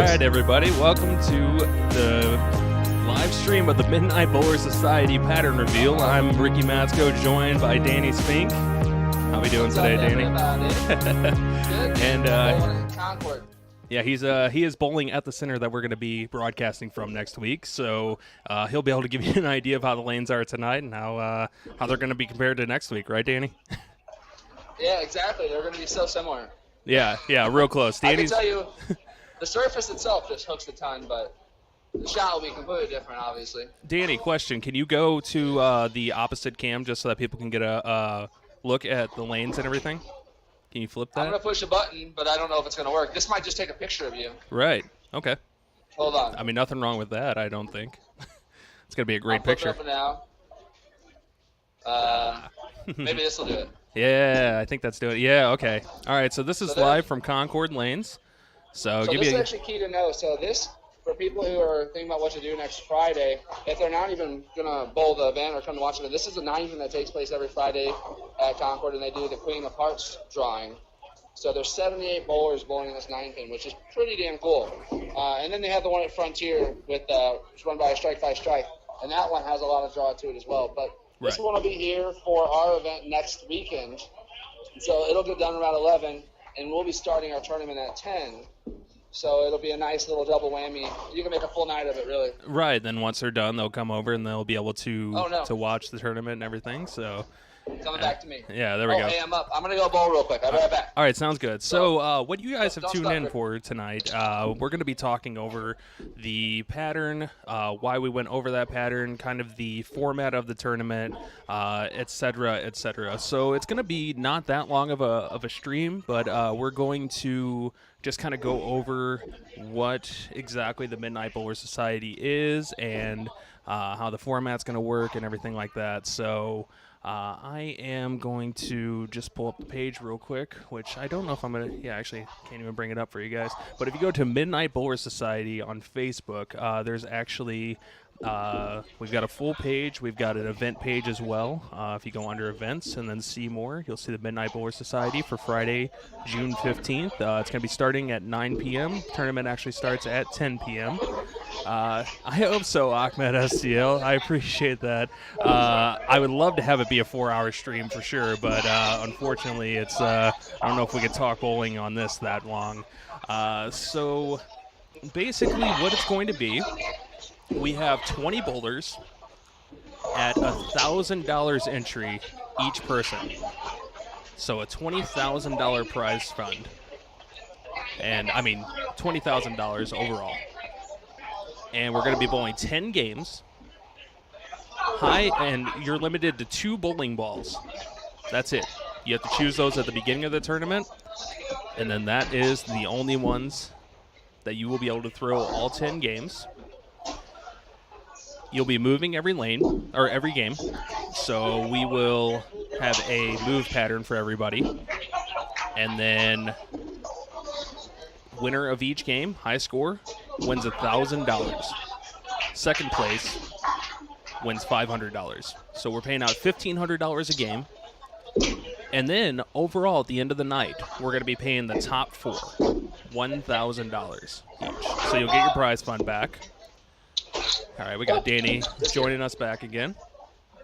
right, everybody. Welcome to the live stream of the Midnight Bowler Society pattern reveal. I'm Ricky Matsko, joined by Danny Spink. How we doing today, Danny? Good. And Concord. yeah, he is bowling at the center that we're going to be broadcasting from next week. So he'll be able to give you an idea of how the lanes are tonight and how they're going to be compared to next week, right, Danny? Yeah, exactly. They're going to be so similar. Yeah, real close. Danny's... I can tell you, the surface itself just hooks a ton, but the shot will be completely different, obviously. Danny, question. Can you go to the opposite cam just so that people can get a look at the lanes and everything? Can you flip that? I'm going to push a button, but I don't know if it's going to work. This might just take a picture of you. Right. Okay. Hold on. I mean, nothing wrong with that, I don't think. It's going to be a great I'll flip picture. it up now. Maybe this will do it. Yeah, I think that's doing it. Yeah, okay. All right, so this is live from Concord Lanes. So give this me is actually key to know. So this, for people who are thinking about what to do next Friday, if they're not even going to bowl the event or come to watch it, this is a night event that takes place every Friday at Concord, and they do the Queen of Hearts drawing. So there's 78 bowlers bowling in this 9 pin, which is pretty damn cool. And then they have the one at Frontier with it's run by a Strike by Strike, and that one has a lot of draw to it as well. But this one will be here for our event next weekend. So it'll get done around 11, and we'll be starting our tournament at 10. So it'll be a nice little double whammy. You can make a full night of it, really. Right. Then once they're done, they'll come over and they'll be able to to watch the tournament and everything. So coming back to me. Yeah, there we go. Hey, I'm up. I'm gonna go bowl real quick. I'll be right back. All right, sounds good. So what you guys have tuned in for tonight, we're going to be talking over the pattern, why we went over that pattern, kind of the format of the tournament, et cetera, et cetera. So it's going to be not that long of a stream, but we're going to just kind of go over what exactly the Midnight Bowler Society is and how the format's going to work and everything like that. So I am going to just pull up the page real quick, which I don't know if I'm going to, actually can't even bring it up for you guys. But if you go to Midnight Bowler Society on Facebook, there's actually, we've got a full page. We've got an event page as well. If you go under events and then see more, you'll see the Midnight Bowler Society for Friday, June 15th. It's going to be starting at 9 p.m. Tournament actually starts at 10 p.m. I hope so, Ahmed SCL. I appreciate that. I would love to have it be a 4-hour stream for sure, but unfortunately, it's I don't know if we could talk bowling on this that long. So basically, what it's going to be, we have 20 bowlers at $1,000 entry each person. So a $20,000 prize fund, and I mean $20,000 overall. And we're going to be bowling 10 games. And you're limited to 2 bowling balls. That's it. You have to choose those at the beginning of the tournament, and then that is the only ones that you will be able to throw all 10 games. You'll be moving every lane, or every game, so we will have a move pattern for everybody. And then winner of each game, high score, wins $1,000. Second place wins $500. So we're paying out $1,500 a game. And then overall, at the end of the night, we're going to be paying the top 4 $1,000 each. So you'll get your prize fund back. All right, we got Danny joining us back again.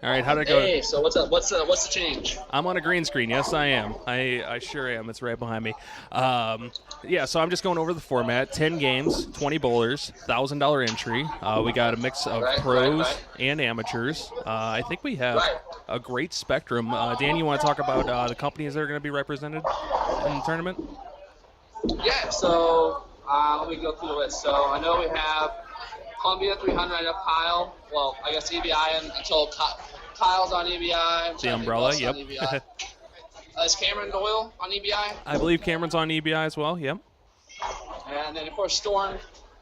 All right, how'd it go? Hey, so what's up? What's the change? I'm on a green screen. Yes, I am. I sure am. It's right behind me. Yeah, so I'm just going over the format. 10 games, 20 bowlers, $1,000 entry. We got a mix of pros and amateurs. I think we have a great spectrum. Dan, you want to talk about the companies that are going to be represented in the tournament? Yeah, so let me go through the list. So I know we have Columbia 300, I know Kyle. Well, I guess EBI until Kyle's on EBI. The umbrella, yep. Is Cameron Doyle on EBI? I believe Cameron's on EBI as well, yep. And then, of course, Storm.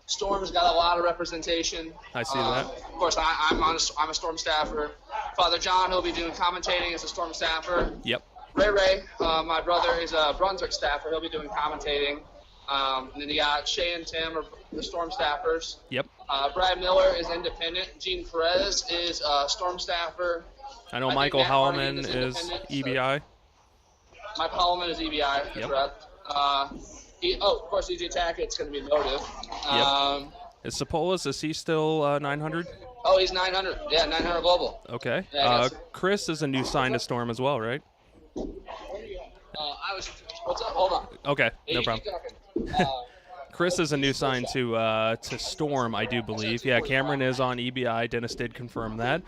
Storm's got a lot of representation. I see that. Of course, I'm a Storm staffer. Father John, who'll be doing commentating, is a Storm staffer. Yep. Ray, my brother, is a Brunswick staffer. He'll be doing commentating. And then you got Shay and Tim are the Storm staffers. Yep. Brad Miller is independent. Gene Perez is a Storm staffer. I know Michael Howman is EBI. Mike Holloman is EBI. Yep. Correct. Of course, EJ Tackett's going to be motive. Yep. Is Sapolis, is he still 900? Oh, he's 900. Yeah, 900 global. Okay. Yeah, Chris is a new sign to Storm as well, right? What's up? Hold on. Okay, Yeah, no you problem. keep talking. Chris is a new sign to Storm, I do believe. Yeah, Cameron is on EBI. Dennis did confirm that.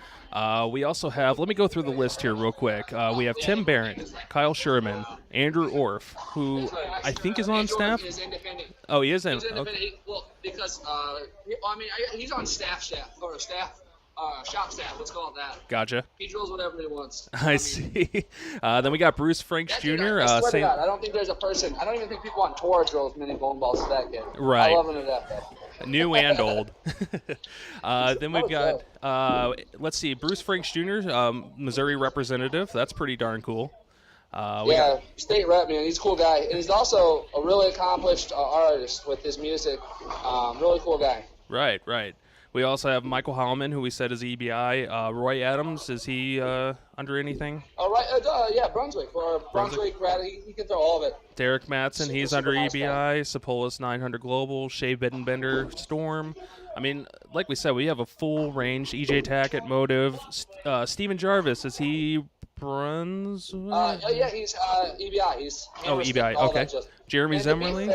We also have, let me go through the list here real quick. We have Tim Barron, Kyle Sherman, Andrew Orff, who I think is on staff. Is independent. Oh, he is in. He's independent. Okay. Well, because he's on shop staff. Let's call it that. Gotcha. He drills whatever he wants. I see. Then we got Bruce Franks Jr. I swear to God, I don't think there's a person. I don't even think people on tour drill as many bowling balls as that kid. Right. I love him to death. New and old. Then we've got, let's see, Bruce Franks Jr., Missouri representative. That's pretty darn cool. State rep, man. He's a cool guy. And he's also a really accomplished artist with his music. Really cool guy. Right. We also have Michael Hallman, who we said is EBI. Roy Adams, is he under anything? Oh, right. Brunswick. He can throw all of it. Derek Matson, he's under EBI. Sapolis 900 Global. Shea Bittenbender, Storm. I mean, like we said, we have a full range. EJ Tackett, Motive. Steven Jarvis, is he Brunswick? He's EBI. He's EBI. Okay. Jeremy Zimmerly?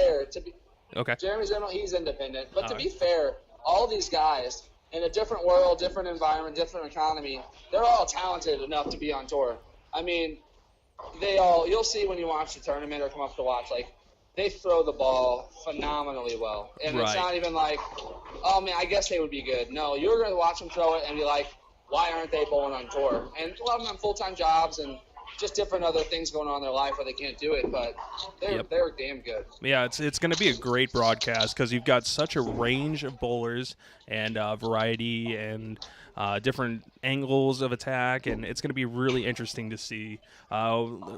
Okay. Jeremy Zimmerly, he's independent. But to be fair, all these guys in a different world, different environment, different economy, they're all talented enough to be on tour. I mean, you'll see when you watch the tournament or come up to watch, like, they throw the ball phenomenally well. And It's not even like, oh, man, I guess they would be good. No, you're going to watch them throw it and be like, why aren't they bowling on tour? And a lot of them have full-time jobs and just different other things going on in their life where they can't do it, but they're damn good. Yeah, it's going to be a great broadcast because you've got such a range of bowlers and variety and different angles of attack, and it's going to be really interesting to see.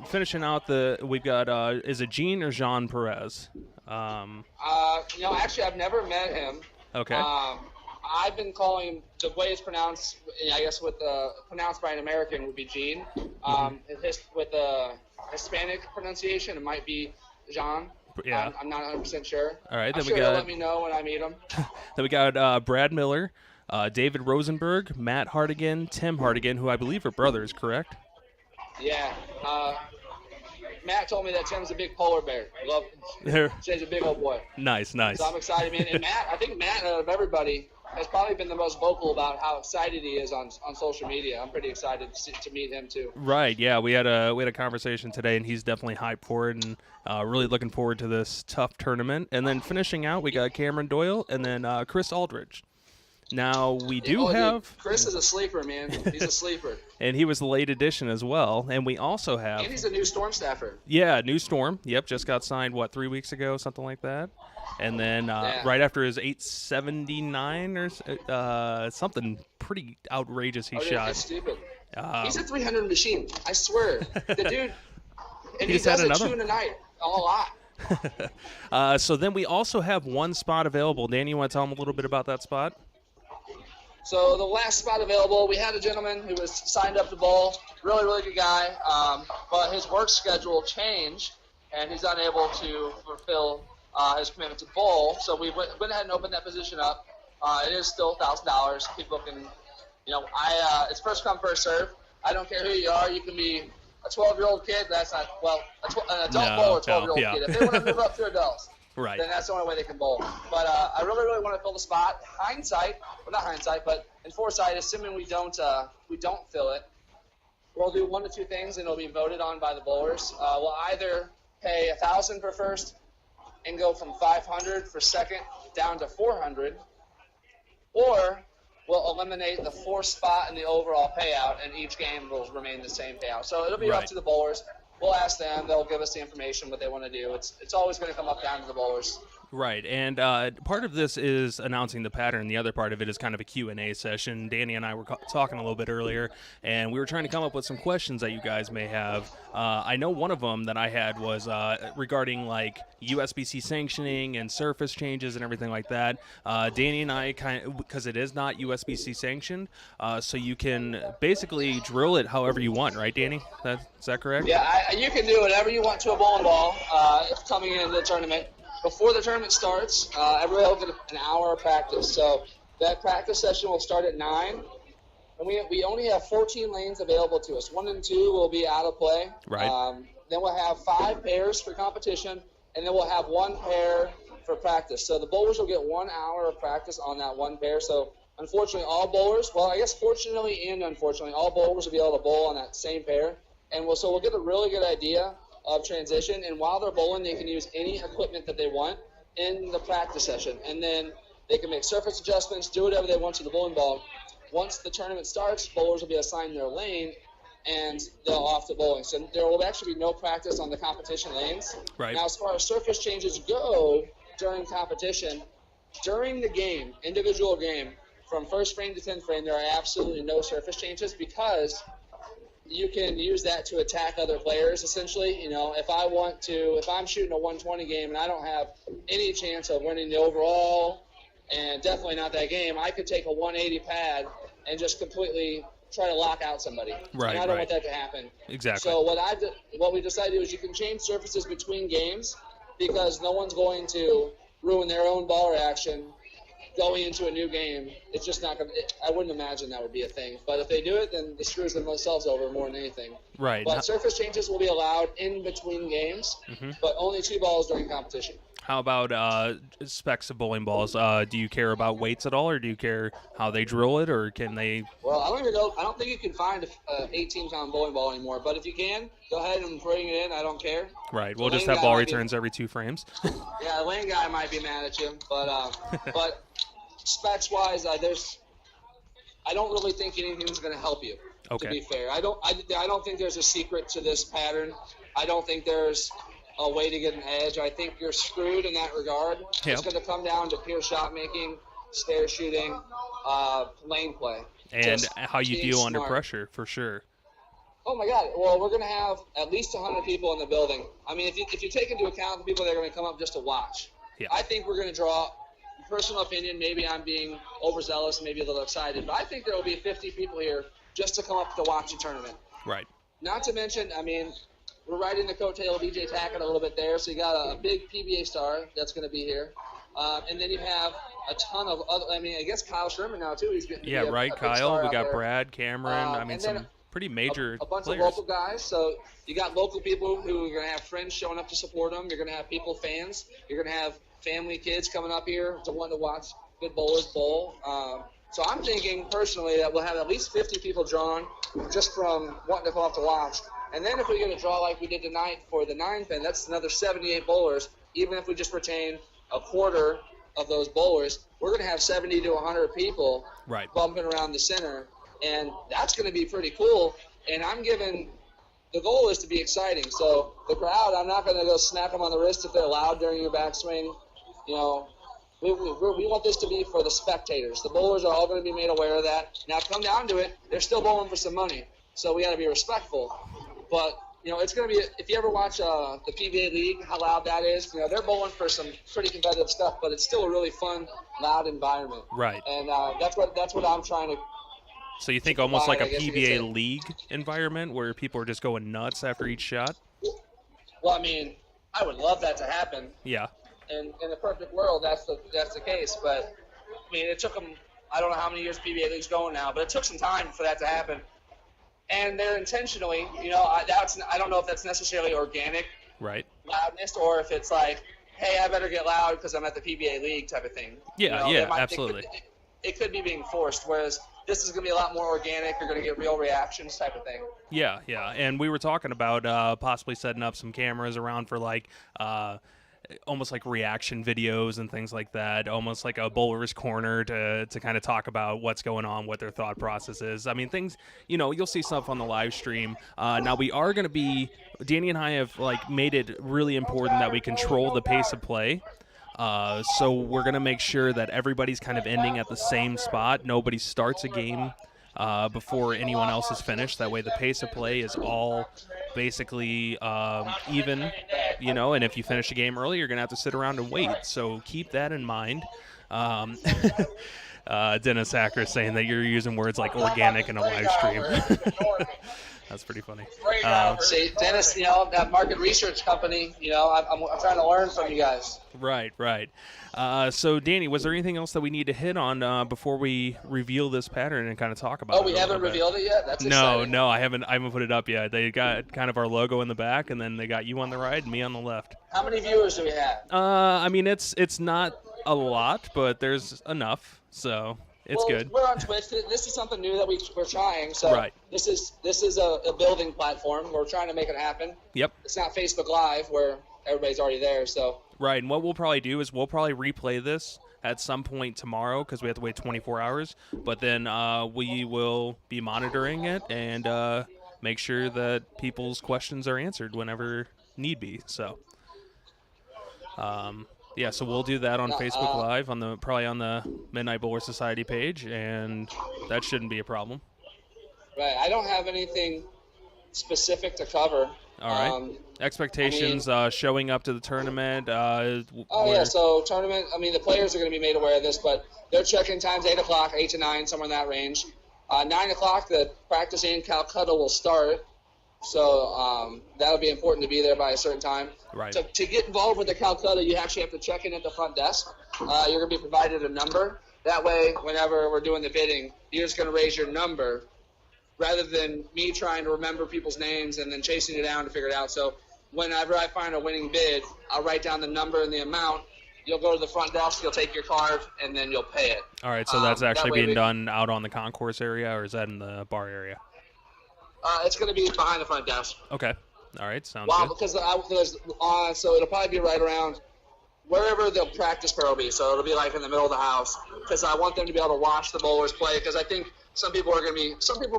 Finishing out we've got is it Jean or Jean Perez? Actually, I've never met him. Okay. I've been calling him, the way it's pronounced, I guess pronounced by an American would be Gene. With the Hispanic pronunciation, it might be Jean. Yeah. I'm not 100% sure. All right. Then he'll let me know when I meet him. Then we got Brad Miller, David Rosenberg, Matt Hardigan, Tim Hardigan, who I believe are brothers, correct? Yeah. Matt told me that Tim's a big polar bear. He's a big old boy. Nice. So I'm excited, man. And I think Matt, out of everybody, has probably been the most vocal about how excited he is on social media. I'm pretty excited to meet him too. Right. Yeah. We had a conversation today, and he's definitely hyped for it, and really looking forward to this tough tournament. And then finishing out, we got Cameron Doyle, and then Chris Aldridge. Now, we do have... Dude, Chris is a sleeper, man. He's a sleeper. And he was the late addition as well. And we also have... And he's a new Storm staffer. Yeah, new Storm. Yep, just got signed, 3 weeks ago, something like that. And then right after his 879 or something pretty outrageous he shot. That's stupid. He's a 300 machine. I swear. The dude... And he does it 2 in a night. A lot. So then we also have one spot available. Danny, you want to tell him a little bit about that spot? So the last spot available, we had a gentleman who was signed up to bowl. Really, really good guy. But his work schedule changed, and he's unable to fulfill his commitment to bowl. So we went ahead and opened that position up. It is still $1,000. People can, it's first come, first serve. I don't care who you are. You can be a 12-year-old kid. That's not, an adult bowler, a 12-year-old kid. If they want to move up to adults. Right. Then that's the only way they can bowl. But I really, really want to fill the spot. Not hindsight, but in foresight, assuming we don't fill it, we'll do 1 to 2 things, and it'll be voted on by the bowlers. We'll either pay $1,000 for first and go from $500 for second down to $400, or we'll eliminate the 4th spot in the overall payout, and each game will remain the same payout. So it'll be up to the bowlers. We'll ask them. They'll give us the information, what they want to do. It's always going to come up down to the bowlers. Right, and part of this is announcing the pattern. The other part of it is kind of a Q&A session. Danny and I were talking a little bit earlier, and we were trying to come up with some questions that you guys may have. I know one of them that I had was regarding like USBC sanctioning and surface changes and everything like that. Danny and I because it is not USBC sanctioned, so you can basically drill it however you want, right, Danny? Is that correct? Yeah, you can do whatever you want to a bowling ball coming into the tournament. before the tournament starts, everybody will get an hour of practice. So that practice session will start at 9. And we only have 14 lanes available to us. 1 and 2 will be out of play. Right. Then we'll have 5 pairs for competition, and then we'll have 1 pair for practice. So the bowlers will get 1 hour of practice on that 1 pair. So unfortunately, all bowlers, well, I guess fortunately and unfortunately, all bowlers will be able to bowl on that same pair. And we'll get a really good idea of transition. And while they're bowling, they can use any equipment that they want in the practice session. And then they can make surface adjustments, do whatever they want to the bowling ball. Once the tournament starts, bowlers will be assigned their lane, and they'll off to bowling. So there will actually be no practice on the competition lanes. Right. Now, as far as surface changes go during competition, during the game, individual game, from first frame to 10th frame, there are absolutely no surface changes because you can use that to attack other players, essentially. You know, if I'm shooting a 120 game and I don't have any chance of winning the overall, and definitely not that game, I could take a 180 pad and just completely try to lock out somebody. Right, and I don't want that to happen. Exactly. So what we decided to do is you can change surfaces between games because no one's going to ruin their own ball reaction going into a new game. It's just not going to – I wouldn't imagine that would be a thing. But if they do it, then it screws themselves over more than anything. Right. But surface changes will be allowed in between games, but only 2 balls during competition. How about specs of bowling balls? Do you care about weights at all, or do you care how they drill it, or can they? Well, I don't even know. I don't think you can find a 18-pound bowling ball anymore. But if you can, go ahead and bring it in. I don't care. Right. We'll just have ball returns every 2 frames. Yeah, the lane guy might be mad at you, but specs-wise, I don't really think anything's going to help you. Okay. To be fair, I don't think there's a secret to this pattern. I don't think there's a way to get an edge. I think you're screwed in that regard. Yep. It's going to come down to pure shot making, stair shooting, lane play, and just how you being deal under smart. pressure, for sure. Oh my God! Well, we're going to have at least 100 people in the building. I mean, if you take into account the people that are going to come up just to watch, Yeah. I think we're going to draw. Personal opinion, maybe I'm being overzealous, maybe a little excited, but I think there will be 50 people here just to come up to watch the tournament. Right. Not to mention, I mean, we're riding the coattail of DJ Tackett a little bit there, so you got a big PBA star that's going to be here. And then you have a ton of other, I mean, I guess Kyle Sherman now, too. He's getting Yeah, to be right, a big Kyle. star We out got there. Brad, Cameron. I mean, and then some pretty major a bunch players. of local guys. So you got local people who are going to have friends showing up to support them. You're going to have people, fans. You're going to have family, kids coming up here to want to watch good bowlers bowl. So I'm thinking personally that we'll have at least 50 people drawn just from wanting to come up to watch. And then if we get a draw like we did tonight for the 9-pin, that's another 78 bowlers. Even if we just retain a quarter of those bowlers, we're going to have 70 to 100 people Right. bumping around the center. And that's going to be pretty cool. And the goal is to be exciting. So the crowd, I'm not going to go smack them on the wrist if they're loud during your backswing. You know, we want this to be for the spectators. The bowlers are all going to be made aware of that. Now, come down to it, they're still bowling for some money, so we got to be respectful. But, you know, it's going to be, if you ever watch the PBA League, how loud that is, you know, they're bowling for some pretty competitive stuff, but it's still a really fun, loud environment. Right. And that's what I'm trying to. So you think almost like a I guess you could say. PBA league environment where people are just going nuts after each shot? Well, I mean, I would love that to happen. Yeah. And in the perfect world, that's the case. But I mean, it took them. I don't know how many years PBA League's going now, but it took some time for that to happen. And they're intentionally, you know, I don't know if that's necessarily organic Right. loudness or if it's like, hey, I better get loud because I'm at the PBA League type of thing. Yeah, you know, yeah, absolutely. It could be being forced, whereas this is going to be a lot more organic. You're going to get real reactions type of thing. Yeah, yeah. And we were talking about possibly setting up some cameras around for like almost like reaction videos and things like that, almost like a bowler's corner to kind of talk about what's going on, what their thought process is. I mean, things, you know, you'll see stuff on the live stream. Now we are going to be, Danny and I have like made it really important that we control the pace of play. So we're going to make sure that everybody's kind of ending at the same spot. Nobody starts a game before anyone else is finished. That way the pace of play is all basically even, you know, and if you finish a game early, you're going to have to sit around and wait. So keep that in mind. Dennis Hacker saying that you're using words like organic in a live stream. That's pretty funny. See, Dennis, that market research company, I'm trying to learn from you guys. Right. So, Danny, was there anything else that we need to hit on before we reveal this pattern and kind of talk about it? Oh, we haven't revealed it yet? That's exciting. No, I haven't put it up yet. They got kind of our logo in the back, and then they got you on the right and me on the left. How many viewers do we have? I mean, it's not a lot, but there's enough, so it's good. We're on Twitch. This is something new that we're trying. So right. This is a building platform. We're trying to make it happen. Yep. It's not Facebook Live where everybody's already there. So. Right, and what we'll probably do is we'll probably replay this at some point tomorrow because we have to wait 24 hours. But then we will be monitoring it and make sure that people's questions are answered whenever need be. So, so we'll do that on Facebook Live probably on the Midnight Bowler Society page, and that shouldn't be a problem. Right, I don't have anything specific to cover. All right. Expectations, showing up to the tournament. So tournament, the players are going to be made aware of this, but their check-in time's 8 o'clock, 8 to 9, somewhere in that range. 9 o'clock, the practice in Calcutta will start, so that'll be important to be there by a certain time. Right. To get involved with the Calcutta, you actually have to check in at the front desk. You're going to be provided a number. That way, whenever we're doing the bidding, you're just going to raise your number, rather than me trying to remember people's names and then chasing it down to figure it out. So whenever I find a winning bid, I'll write down the number and the amount. You'll go to the front desk, you'll take your card, and then you'll pay it. All right, so that's actually being done out on the concourse area, or is that in the bar area? It's going to be behind the front desk. Okay. All right, sounds good. So it'll probably be right around wherever the practice pair will be. So it'll be like in the middle of the house, because I want them to be able to watch the bowlers play, because I think some people are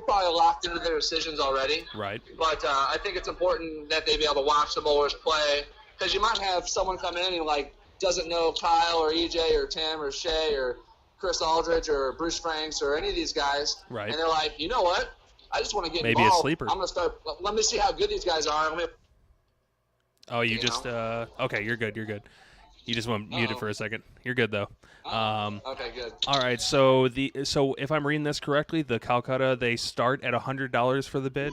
probably locked into their decisions already. Right. But I think it's important that they be able to watch the bowlers play, because you might have someone come in and doesn't know Kyle or EJ or Tim or Shay or Chris Aldridge or Bruce Franks or any of these guys. Right. And they're like, you know what? I just want to get maybe involved. A sleeper. I'm gonna start. Let me see how good these guys are. Okay, you're good. You just went muted for a second. You're good though. Okay, good. All right, so if I'm reading this correctly, the Calcutta, they start at $100 for the bid.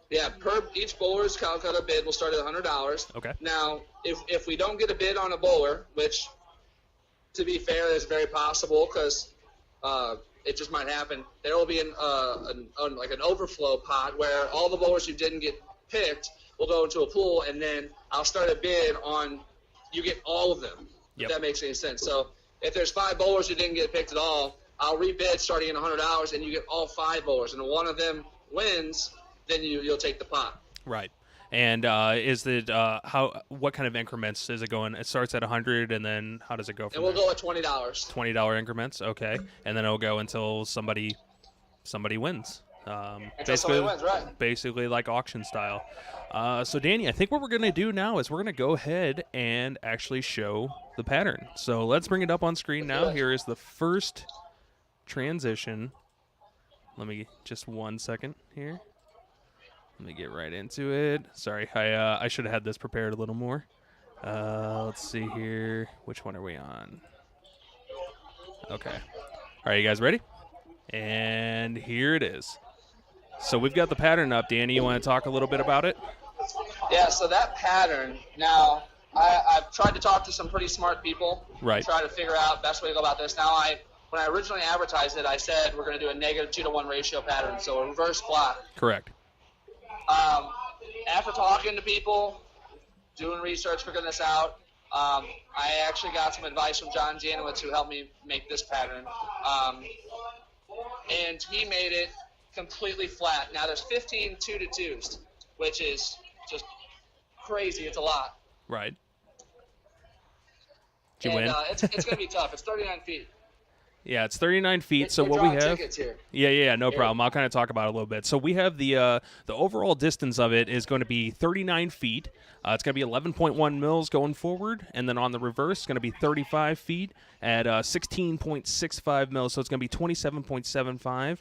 Yeah, each bowler's Calcutta bid will start at $100. Okay. Now, if we don't get a bid on a bowler, which, to be fair, is very possible because it just might happen, there will be an overflow pot where all the bowlers who didn't get picked will go into a pool, and then I'll start a bid on. You get all of them, if that makes any sense. So if there's 5 bowlers who didn't get picked at all, I'll rebid starting at $100, and you get all 5 bowlers. And if one of them wins, then you'll take the pot. Right. And what kind of increments is it going? It starts at 100, and then how does it go from there? And we'll go at $20. $20 increments, okay. And then it'll go until somebody wins. Basically like auction style. So Danny, I think what we're going to do now is we're going to go ahead and actually show the pattern. So let's bring it up on screen now. Here is the first transition. Let me just 1 second here. Let me get right into it. Sorry, I should have had this prepared a little more. Let's see here. Which one are we on? Okay. All right, you guys ready? And here it is. So we've got the pattern up. Danny, you want to talk a little bit about it? Yeah, so that pattern, now, I've tried to talk to some pretty smart people. Right. Try to figure out best way to go about this. Now, when I originally advertised it, I said we're going to do a -2-to-1 ratio pattern, so a reverse block. Correct. After talking to people, doing research, figuring this out, I actually got some advice from John Janowitz, who helped me make this pattern. And he made it completely flat. Now, there's 15 2-to-2s, which is just crazy. It's a lot. Right. Did you win? It's going to be tough. It's 39 feet. Yeah, it's 39 feet. So what we have? Here. Yeah, no problem. I'll kind of talk about it a little bit. So we have the overall distance of it is going to be 39 feet. It's going to be 11.1 mils going forward, and then on the reverse, it's going to be 35 feet at 16.65 mils. So it's going to be 27.75.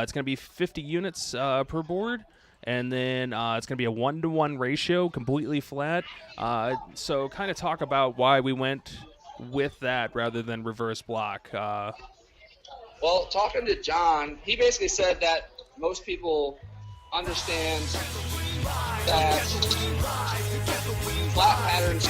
It's going to be 50 units per board. And then it's going to be a 1-to-1 ratio, completely flat. So kind of talk about why we went with that rather than reverse block. Well, talking to John, he basically said that most people understand that flat patterns.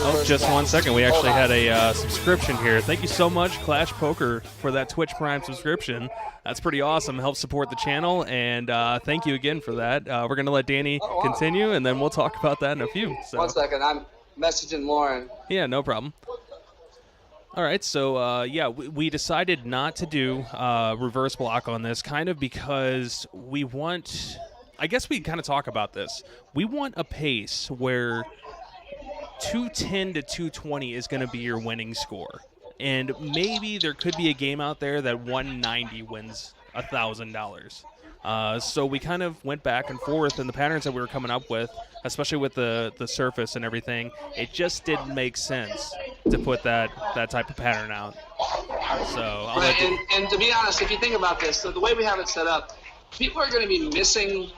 Oh, just 1 second. We actually had a subscription here. Thank you so much, Clash Poker, for that Twitch Prime subscription. That's pretty awesome. Helps support the channel, and thank you again for that. We're going to let Danny continue, and then we'll talk about that in a few. So. 1 second. I'm messaging Lauren. Yeah, no problem. All right, so we decided not to do reverse block on this, kind of because we want. I guess we kind of talk about this. We want a pace where 210 to 220 is going to be your winning score, and maybe there could be a game out there that 190 wins $1,000. So we kind of went back and forth, and the patterns that we were coming up with, especially with the surface and everything, it just didn't make sense to put that type of pattern out. So and to be honest, if you think about this, so the way we have it set up, people are going to be missing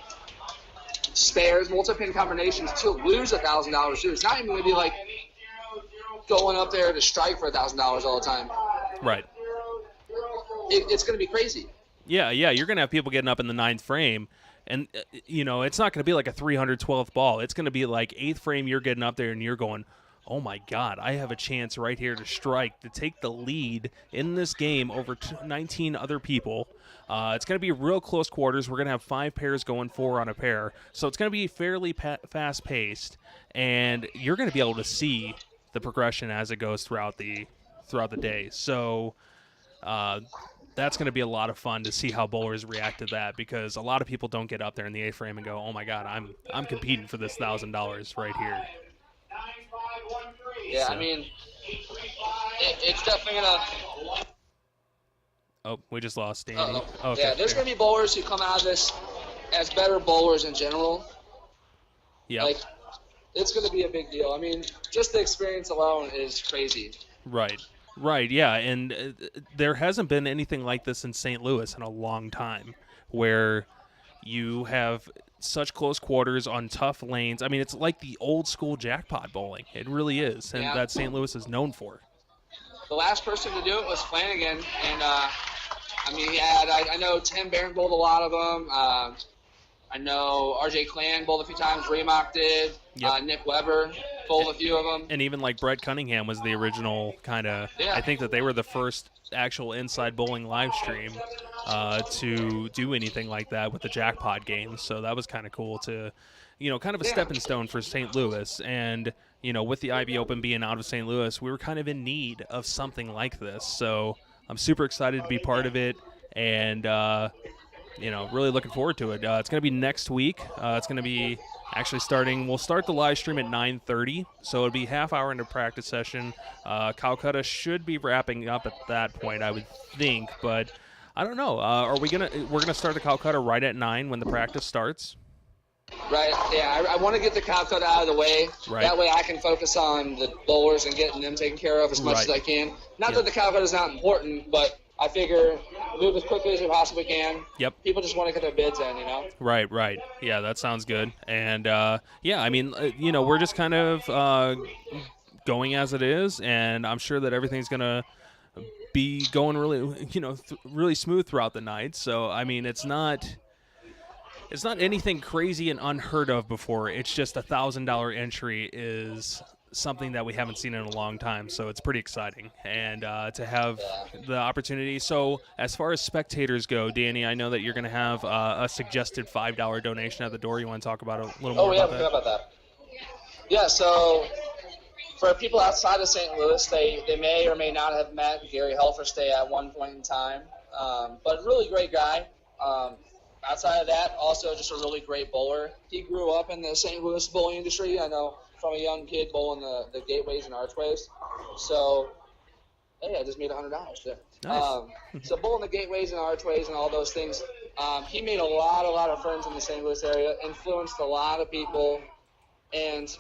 spares, multi-pin combinations to lose $1,000 too. It's not even going to be like going up there to strike for $1,000 all the time. Right. It's going to be crazy. Yeah, you're going to have people getting up in the 9th frame, and, it's not going to be like a 312th ball. It's going to be like 8th frame, you're getting up there, and you're going, oh, my God, I have a chance right here to strike, to take the lead in this game over 19 other people. It's going to be real close quarters. We're going to have 5 pairs going 4 on a pair. So it's going to be fairly fast-paced, and you're going to be able to see the progression as it goes throughout the day. So that's going to be a lot of fun to see how bowlers react to that, because a lot of people don't get up there in the 8th frame and go, oh my God, I'm competing for this $1,000 right here. Yeah, so. I mean, it's definitely going to... Oh, we just lost Danny. Okay, yeah, there's going to be bowlers who come out of this as better bowlers in general. Yeah. Like, it's going to be a big deal. I mean, just the experience alone is crazy. Right, yeah, and there hasn't been anything like this in St. Louis in a long time, where you have such close quarters on tough lanes. I mean, it's like the old school jackpot bowling. It really is, and that St. Louis is known for. The last person to do it was Flanagan, and I mean, he had, I know Tim Barron bowled a lot of them. I know R.J. Clan bowled a few times. Remock did. Yep. Nick Weber bowled a few of them. And even like Brett Cunningham was the original kind of. Yeah. I think that they were the first actual inside bowling live stream to do anything like that with the jackpot games. So that was kind of cool to, kind of a stepping stone for St. Louis. And, with the IB Open being out of St. Louis, we were kind of in need of something like this. So I'm super excited to be part of it, and really looking forward to it. It's going to be next week. It's going to be actually starting. We'll start the live stream at 9:30, so it'll be half hour into practice session. Calcutta should be wrapping up at that point, I would think, but I don't know. We're gonna start the Calcutta right at 9 when the practice starts. Right, yeah, I want to get the Calcutta out of the way. Right. That way I can focus on the bowlers and getting them taken care of as much as I can. Not that the Calcutta is not important, but I figure move as quickly as we possibly can. Yep. People just want to get their bids in, Right. Yeah, that sounds good. And, I mean, we're just kind of going as it is, and I'm sure that everything's going to be going really, really smooth throughout the night. So, I mean, it's not anything crazy and unheard of before. It's just $1,000 entry is something that we haven't seen in a long time, so it's pretty exciting, and to have the opportunity. So as far as spectators go, Danny, I know that you're going to have a suggested $5 donation at the door. You want to talk about a little more about that? Oh, yeah, about that. Yeah, so for people outside of St. Louis, they may or may not have met Gary Helferstay at one point in time, but really great guy. Outside of that, also just a really great bowler. He grew up in the St. Louis bowling industry. I know from a young kid bowling the gateways and archways. So, hey, I just made $100 there. Nice. So bowling the gateways and archways and all those things, he made a lot of friends in the St. Louis area, influenced a lot of people, and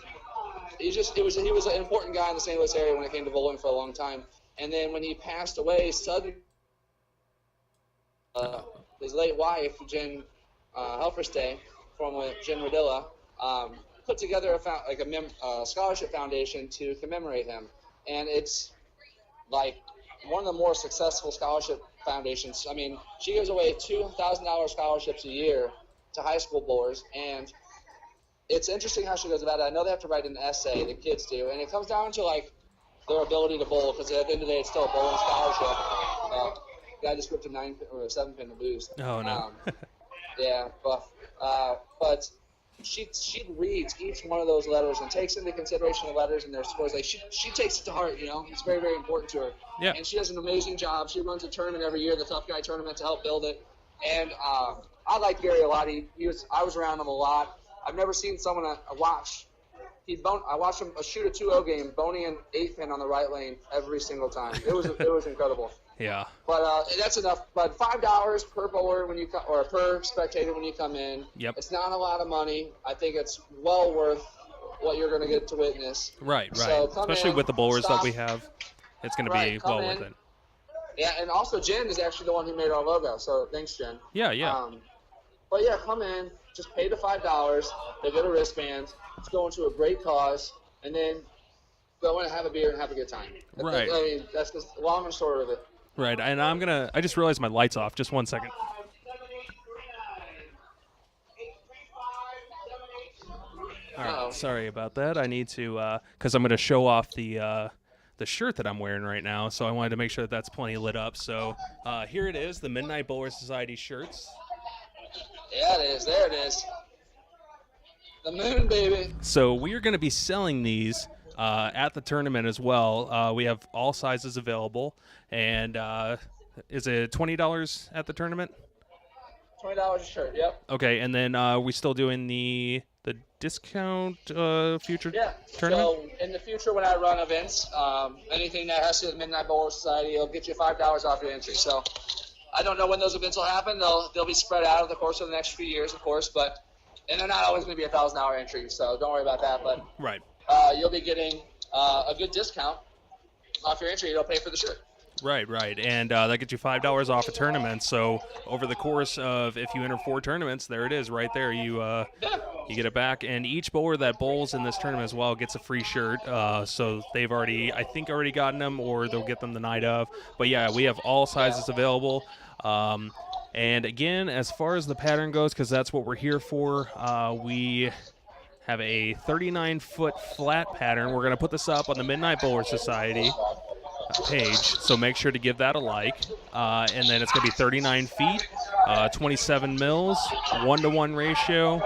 he was an important guy in the St. Louis area when it came to bowling for a long time. And then when he passed away, suddenly his late wife, Jen Helferstay, formerly Jen Rodilla, put together a scholarship foundation to commemorate him. And it's like one of the more successful scholarship foundations. I mean, she gives away $2,000 scholarships a year to high school bowlers, and it's interesting how she goes about it. I know they have to write an essay, the kids do, and it comes down to like their ability to bowl, because at the end of the day, it's still a bowling scholarship. Guy just ripped a 9 or a 7 pin to boost. Oh no. Yeah, but she reads each one of those letters and takes into consideration the letters and their scores. Like she takes it to heart, you know. It's very, very important to her. Yeah. And she does an amazing job. She runs a tournament every year, the Tough Guy tournament, to help build it. And I like Gary a lot. I was around him a lot. I've never seen someone watch. I watched him shoot a 2-0 game, bony an 8 pin on the right lane every single time. It was incredible. Yeah. But that's enough. But $5 per bowler when you or per spectator when you come in. Yep. It's not a lot of money. I think it's well worth what you're going to get to witness. Right. So Especially with the bowlers that we have, it's going to be well worth it. Yeah, and also Jen is actually the one who made our logo. So thanks, Jen. Yeah. But yeah, come in. Just pay the $5. They get a wristband. It's going to a great cause, and then go in and have a beer and have a good time. Right. I mean, that's the long and short of it. Right, and I just realized my light's off. Just 1 second. All right, sorry about that. I need to, because I'm going to show off the shirt that I'm wearing right now, so I wanted to make sure that that's plenty lit up. So here it is, the Midnight Bowler Society shirts. Yeah, it is. There it is. The moon, baby. So we are going to be selling these at the tournament as well. We have all sizes available. And is it $20 at the tournament? $20 a shirt, yep. Okay, and then we still doing the discount future tournament? So in the future when I run events, anything that has to do with Midnight Bowler Society, it'll get you $5 off your entry. So I don't know when those events will happen. They'll be spread out over the course of the next few years, of course, and they're not always going to be $1,000 entry, so don't worry about that. But right. You'll be getting a good discount off your entry. It'll pay for the shirt. Right, and that gets you $5 off a tournament. So over the course of, if you enter 4 tournaments, there it is, right there. You get it back, and each bowler that bowls in this tournament as well gets a free shirt. So they've already gotten them, or they'll get them the night of. But yeah, we have all sizes available. And again, as far as the pattern goes, because that's what we're here for, we have a 39-foot flat pattern. We're going to put this up on the Midnight Bowler Society page, so make sure to give that a like. And then it's going to be 39 feet, 27 mils, 1-to-1 ratio,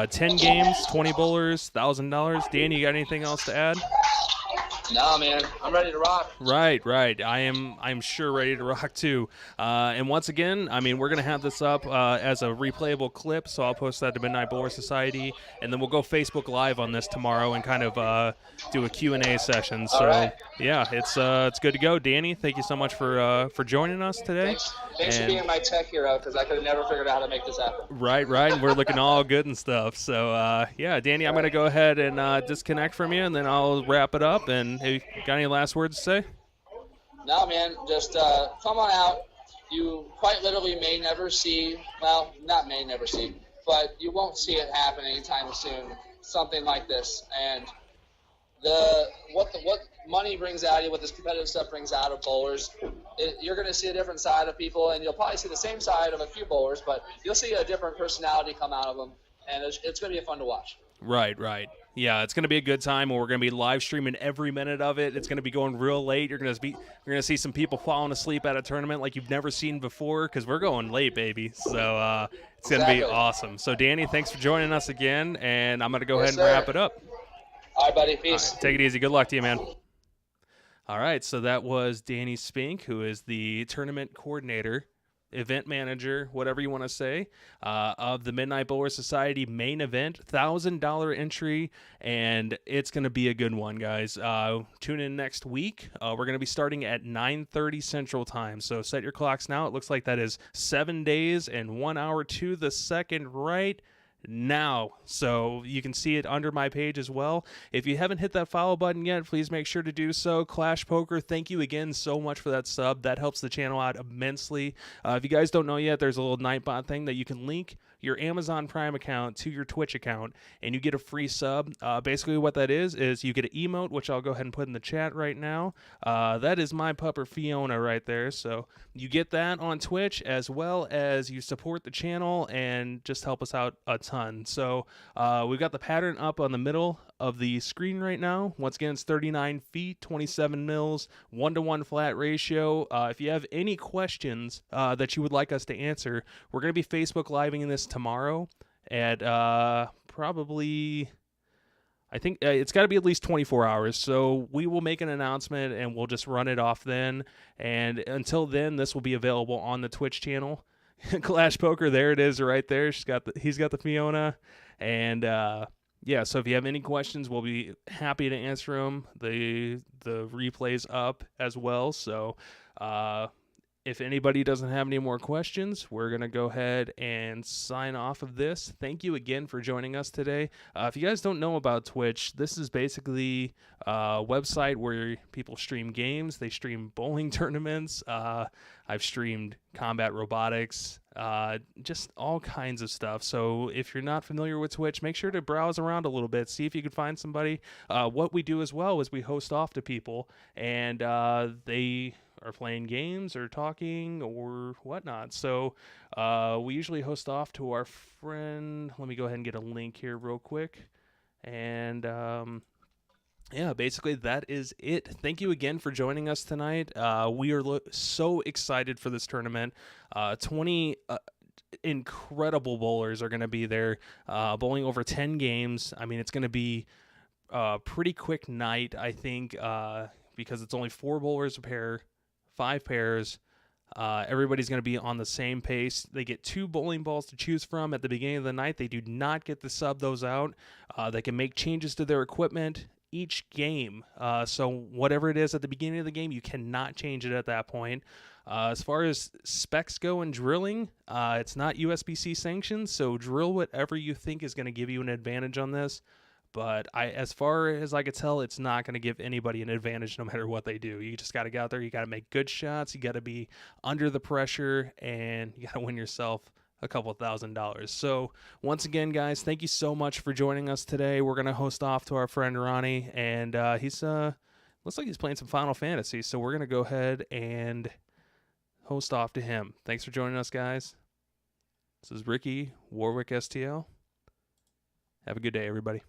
10 games, 20 bowlers, $1,000. Dan, you got anything else to add? No, man, I'm ready to rock. Right. I'm sure ready to rock too. And once again, I mean, we're gonna have this up as a replayable clip, so I'll post that to Midnight Bowler Society, and then we'll go Facebook Live on this tomorrow and kind of do a Q&A session. So right. Yeah, it's good to go. Danny, thank you so much for joining us today. Thanks for being my tech hero, because I could have never figured out how to make this happen. Right. And we're looking all good and stuff. So yeah, Danny, I'm gonna go ahead and disconnect from you, and then I'll wrap it up. And hey, got any last words to say? No, man. Just come on out. You quite literally may never see, well, not may never see, but you won't see it happen anytime soon, something like this. And what money brings out of you, what this competitive stuff brings out of bowlers, you're going to see a different side of people, and you'll probably see the same side of a few bowlers, but you'll see a different personality come out of them, and it's going to be fun to watch. Right. Yeah, it's going to be a good time, and we're going to be live streaming every minute of it. It's going to be going real late. You're going to see some people falling asleep at a tournament like you've never seen before, because we're going late, baby. So it's going to be awesome. So, Danny, thanks for joining us again, and I'm going to go ahead and wrap it up. All right, buddy. Peace. Take it easy. Good luck to you, man. All right, so that was Danny Spink, who is the tournament coordinator, event manager, whatever you want to say, of the Midnight Bowler Society main event, $1,000 entry, and it's going to be a good one, guys. Tune in next week. We're going to be starting at 9:30 Central Time, so set your clocks now. It looks like that is 7 days and 1 hour to the second right now, so you can see it under my page as well. If you haven't hit that follow button yet, please make sure to do so. Clash Poker, thank you again so much for that sub. That helps the channel out immensely. If you guys don't know yet, there's a little Nightbot thing that you can link your Amazon Prime account to your Twitch account, and you get a free sub. Basically what that is you get an emote, which I'll go ahead and put in the chat right now. That is my pupper Fiona right there. So you get that on Twitch, as well as you support the channel and just help us out a ton. So we've got the pattern up on the middle of the screen right now. Once again, it's 39 feet, 27 mils, 1-to-1 flat ratio. If you have any questions that you would like us to answer, we're going to be Facebook Living in this tomorrow at probably, I think it's got to be at least 24 hours. So we will make an announcement and we'll just run it off then. And until then, this will be available on the Twitch channel. Clash Poker, there it is right there. He's got the Fiona. And yeah, so if you have any questions, we'll be happy to answer them. The replay's up as well. So if anybody doesn't have any more questions, we're going to go ahead and sign off of this. Thank you again for joining us today. If you guys don't know about Twitch, this is basically a website where people stream games. They stream bowling tournaments. I've streamed combat robotics, just all kinds of stuff. So if you're not familiar with Twitch, make sure to browse around a little bit, see if you can find somebody. What we do as well is we host off to people, and they are playing games or talking or whatnot. So we usually host off to our friend. Let me go ahead and get a link here real quick. And yeah, basically that is it. Thank you again for joining us tonight. We are so excited for this tournament. 20 incredible bowlers are going to be there, bowling over 10 games. I mean, it's going to be a pretty quick night, I think, because it's only 4 bowlers a pair, 5 pairs. Everybody's going to be on the same pace. They get 2 bowling balls to choose from at the beginning of the night. They do not get to sub those out. They can make changes to their equipment each game. So whatever it is at the beginning of the game, you cannot change it at that point. As far as specs go in drilling, it's not USBC sanctioned, so drill whatever you think is going to give you an advantage on this. But as far as I could tell, it's not going to give anybody an advantage no matter what they do. You just got to get out there. You got to make good shots. You got to be under the pressure, and you got to win yourself a couple $1,000s. So once again, guys, thank you so much for joining us today. We're going to host off to our friend Ronnie, and he's looks like he's playing some Final Fantasy. So we're going to go ahead and host off to him. Thanks for joining us, guys. This is Ricky Warwick STL. Have a good day, everybody.